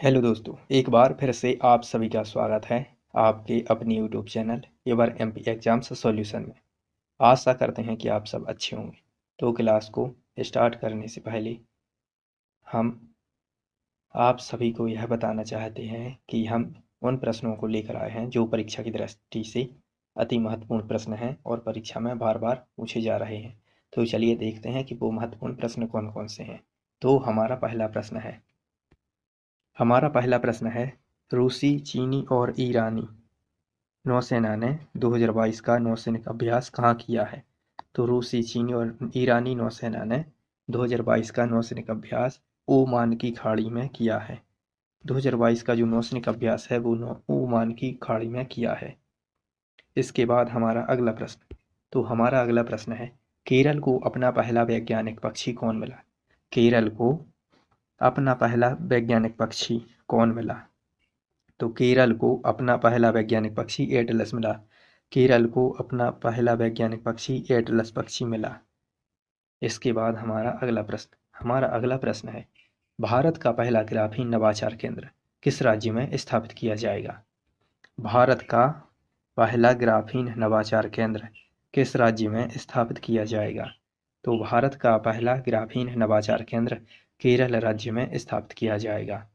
Hello दोस्तों, एक बार फिर से आप सभी का स्वागत है आपके अपने YouTube channel your MP exams solution में। आशा करते हैं कि आप सब अच्छे होंगे। तो क्लास को स्टार्ट करने से पहले हम आप सभी को यह बताना चाहते हैं कि हम उन प्रश्नों को लेकर आए हैं जो परीक्षा की दृष्टि से अति महत्वपूर्ण प्रश्न हैं और परीक्षा में बार बार पूछे जा रहे हैं। तो चलिए देखते हैं कि वो महत्वपूर्ण प्रश्न कौन कौन से हैं। तो हमारा पहला प्रश्न है, रूसी, चीनी और ईरानी नौसेना ने 2022 का नौसैनिक अभ्यास कहाँ किया है? तो रूसी, चीनी और ईरानी नौसेना ने 2022 का नौसैनिक अभ्यास ओमान की खाड़ी में किया है। 2022 का जो नौसैनिक अभ्यास है वो ओमान की खाड़ी में किया है। इसके बाद हमारा अगला प्रश्न है, केरल को अपना पहला वैज्ञानिक पक्षी कौन मिला? केरल को अपना पहला वैज्ञानिक पक्षी कौन मिला? तो केरल को अपना पहला वैज्ञानिक पक्षी एटलस मिला। केरल को अपना पहला वैज्ञानिक पक्षी एटलस पक्षी मिला। इसके बाद हमारा अगला प्रश्न है, भारत का पहला ग्राफीन नवाचार केंद्र किस राज्य में स्थापित किया जाएगा? भारत का पहला ग्राफीन नवाचार केंद्र किस राज्य में स्थापित किया जाएगा? तो भारत का पहला ग्राफीन नवाचार केंद्र केरल राज्य में स्थापित किया जाएगा।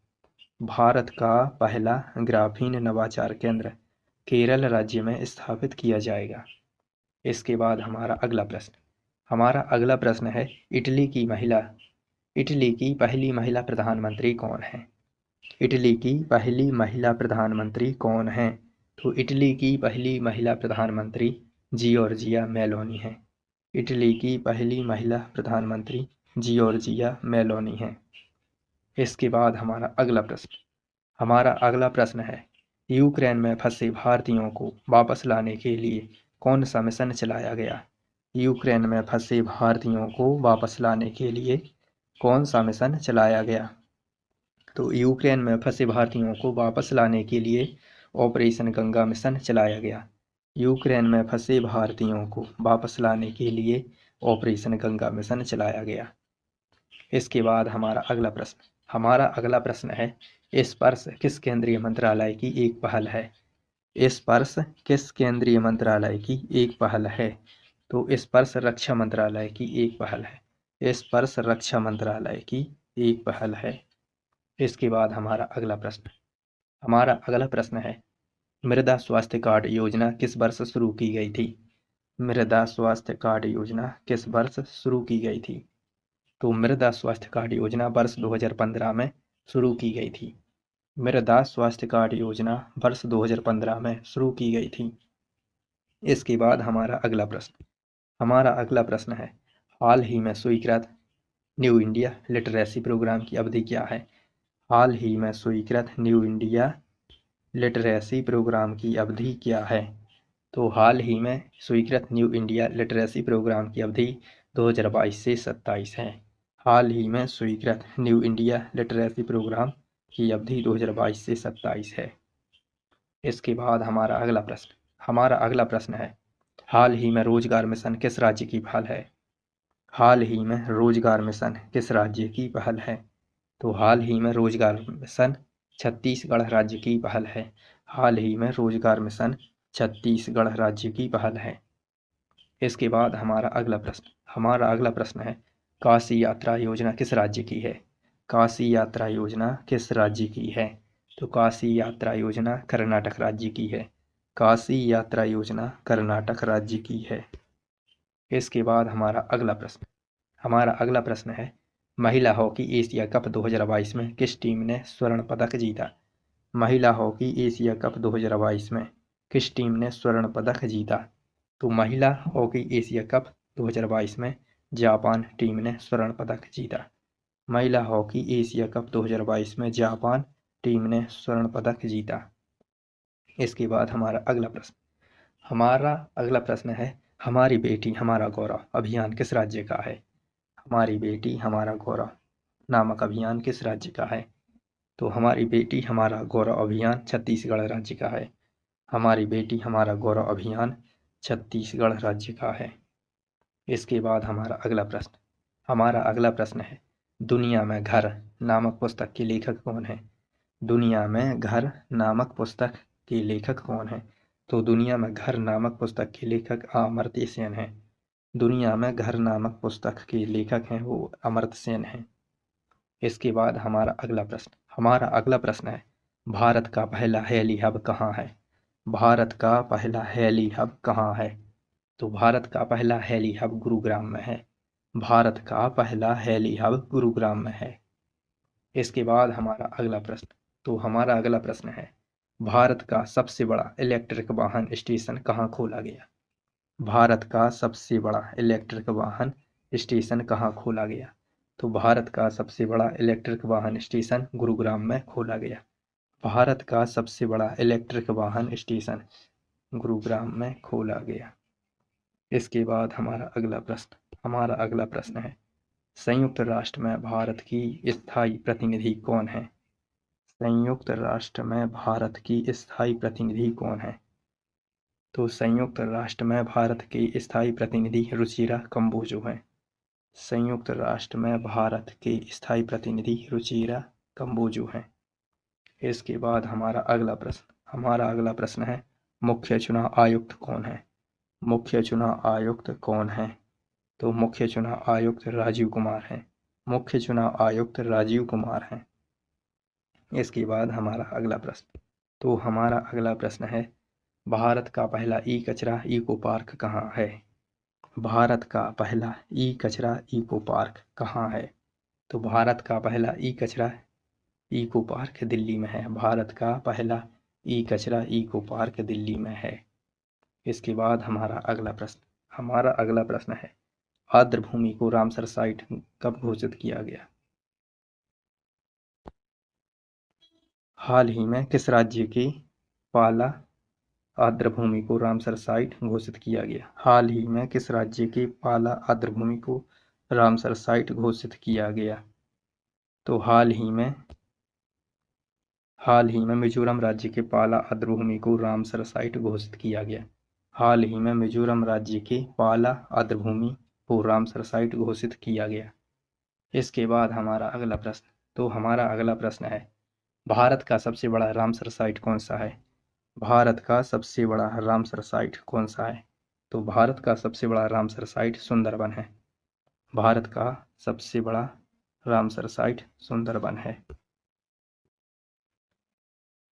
भारत का पहला ग्राफीन नवाचार केंद्र केरल राज्य में स्थापित किया जाएगा। इसके बाद हमारा अगला प्रश्न है, इटली की पहली महिला प्रधानमंत्री कौन है? इटली की पहली महिला प्रधानमंत्री कौन है? तो इटली की पहली महिला प्रधानमंत्री जियोर्जिया मेलोनी है। इटली की पहली महिला प्रधानमंत्री जियोर्जिया मेलोनी है। इसके बाद हमारा अगला प्रश्न है, यूक्रेन में फंसे भारतीयों को वापस लाने के लिए कौन सा मिशन चलाया गया? यूक्रेन में फंसे भारतीयों को वापस लाने के लिए कौन सा मिशन चलाया गया? तो यूक्रेन में फंसे भारतीयों को वापस लाने के लिए ऑपरेशन गंगा मिशन चलाया गया। यूक्रेन में फंसे भारतीयों को वापस लाने के लिए ऑपरेशन गंगा मिशन चलाया गया। इसके बाद हमारा अगला प्रश्न है, स्पर्श किस केंद्रीय मंत्रालय की एक पहल है? स्पर्श किस केंद्रीय मंत्रालय की एक पहल है? तो स्पर्श रक्षा मंत्रालय की एक पहल है। स्पर्श रक्षा मंत्रालय की एक पहल है। इसके बाद हमारा अगला प्रश्न है, मृदा स्वास्थ्य कार्ड योजना किस वर्ष शुरू की गई थी? मृदा स्वास्थ्य कार्ड योजना किस वर्ष शुरू की गई थी? तो मृदा स्वास्थ्य कार्ड योजना वर्ष 2015 में शुरू की गई थी। मृदा स्वास्थ्य कार्ड योजना वर्ष 2015 में शुरू की गई थी। इसके बाद हमारा अगला प्रश्न है, हाल ही में स्वीकृत न्यू इंडिया लिटरेसी प्रोग्राम की अवधि क्या है? हाल ही में स्वीकृत न्यू इंडिया लिटरेसी प्रोग्राम की अवधि क्या है? तो हाल ही में स्वीकृत न्यू इंडिया लिटरेसी प्रोग्राम की अवधि 2022 से 27 है। हाल ही में स्वीकृत न्यू इंडिया लिटरेसी प्रोग्राम की अवधि 2022 से 27 है। इसके बाद हमारा अगला प्रश्न है, हाल ही में रोजगार मिशन किस राज्य की पहल है? हाल ही में रोजगार मिशन किस राज्य की पहल है? तो हाल ही में रोजगार मिशन छत्तीसगढ़ राज्य की पहल है। हाल ही में रोजगार मिशन छत्तीसगढ़ राज्य की पहल है। इसके बाद हमारा अगला प्रश्न है, काशी यात्रा योजना किस राज्य की है? काशी यात्रा योजना किस राज्य की है? तो काशी यात्रा योजना कर्नाटक राज्य की है। काशी यात्रा योजना कर्नाटक राज्य की है। इसके बाद हमारा अगला प्रश्न है, महिला हॉकी एशिया कप 2022 में किस टीम ने स्वर्ण पदक जीता? महिला हॉकी एशिया कप 2022 में किस टीम ने स्वर्ण पदक जीता? तो महिला हॉकी एशिया कप 2022 में जापान टीम ने स्वर्ण पदक जीता। महिला हॉकी एशिया कप 2022 में जापान टीम ने स्वर्ण पदक जीता। इसके बाद हमारा अगला प्रश्न है, हमारी बेटी हमारा गौरव अभियान किस राज्य का है? हमारी बेटी हमारा गौरव नामक अभियान किस राज्य का है? तो हमारी बेटी हमारा गौरव अभियान छत्तीसगढ़ राज्य का है। हमारी बेटी हमारा गौरव अभियान छत्तीसगढ़ राज्य का है। इसके बाद हमारा अगला प्रश्न है, दुनिया में घर नामक पुस्तक के लेखक कौन है? दुनिया में घर नामक पुस्तक के लेखक कौन है? तो दुनिया में घर नामक पुस्तक के लेखक अमर्त्य सेन हैं। दुनिया में घर नामक पुस्तक के लेखक हैं वो अमर्त्य सेन हैं। इसके बाद हमारा अगला प्रश्न है, भारत का पहला हेली हब कहाँ है? भारत का पहला हेली हब कहाँ है? तो भारत का पहला हेली हब गुरुग्राम में है। भारत का पहला हेली हब गुरुग्राम में है। इसके बाद हमारा अगला प्रश्न है, भारत का सबसे बड़ा इलेक्ट्रिक वाहन स्टेशन कहाँ खोला गया? भारत का सबसे बड़ा इलेक्ट्रिक वाहन स्टेशन कहाँ खोला गया? तो भारत का सबसे बड़ा इलेक्ट्रिक वाहन स्टेशन गुरुग्राम में खोला गया। भारत का सबसे बड़ा इलेक्ट्रिक वाहन स्टेशन गुरुग्राम में खोला गया। इसके बाद हमारा अगला प्रश्न है, संयुक्त राष्ट्र में भारत की स्थायी प्रतिनिधि कौन है? संयुक्त राष्ट्र में भारत की स्थायी प्रतिनिधि कौन है? तो संयुक्त राष्ट्र में भारत की स्थायी प्रतिनिधि रुचिरा कंबोजो हैं। संयुक्त राष्ट्र में भारत के स्थायी प्रतिनिधि रुचिरा कंबोजो हैं। इसके बाद हमारा अगला प्रश्न है, मुख्य चुनाव आयुक्त कौन है? मुख्य चुनाव आयुक्त कौन है? तो मुख्य चुनाव आयुक्त राजीव कुमार हैं। मुख्य चुनाव आयुक्त राजीव कुमार हैं। इसके बाद हमारा अगला प्रश्न है, भारत का पहला ई कचरा इको पार्क कहाँ है? भारत का पहला ई कचरा इको पार्क कहाँ है? तो भारत का पहला ई कचरा इको पार्क दिल्ली में है। भारत का पहला ई कचरा इको पार्क दिल्ली में है। इसके बाद हमारा अगला प्रश्न है, आर्द्रभूमि को रामसर साइट कब घोषित किया गया? हाल ही में किस राज्य के पाला आर्द्रभूमि को रामसर साइट घोषित किया गया? हाल ही में किस राज्य के पाला आर्द्रभूमि को रामसर साइट घोषित किया गया? तो हाल ही में मिजोरम राज्य के पाला आर्द्रभूमि को रामसर साइट घोषित किया गया। हाल ही में मिजोरम राज्य के पाला आर्द्रभूमि को रामसर साइट घोषित किया गया। इसके बाद हमारा अगला प्रश्न है, भारत का सबसे बड़ा रामसर साइट कौन सा है? भारत का सबसे बड़ा रामसर साइट कौन सा है? तो भारत का सबसे बड़ा रामसर साइट सुंदरबन है। भारत का सबसे बड़ा रामसर साइट सुंदरबन है।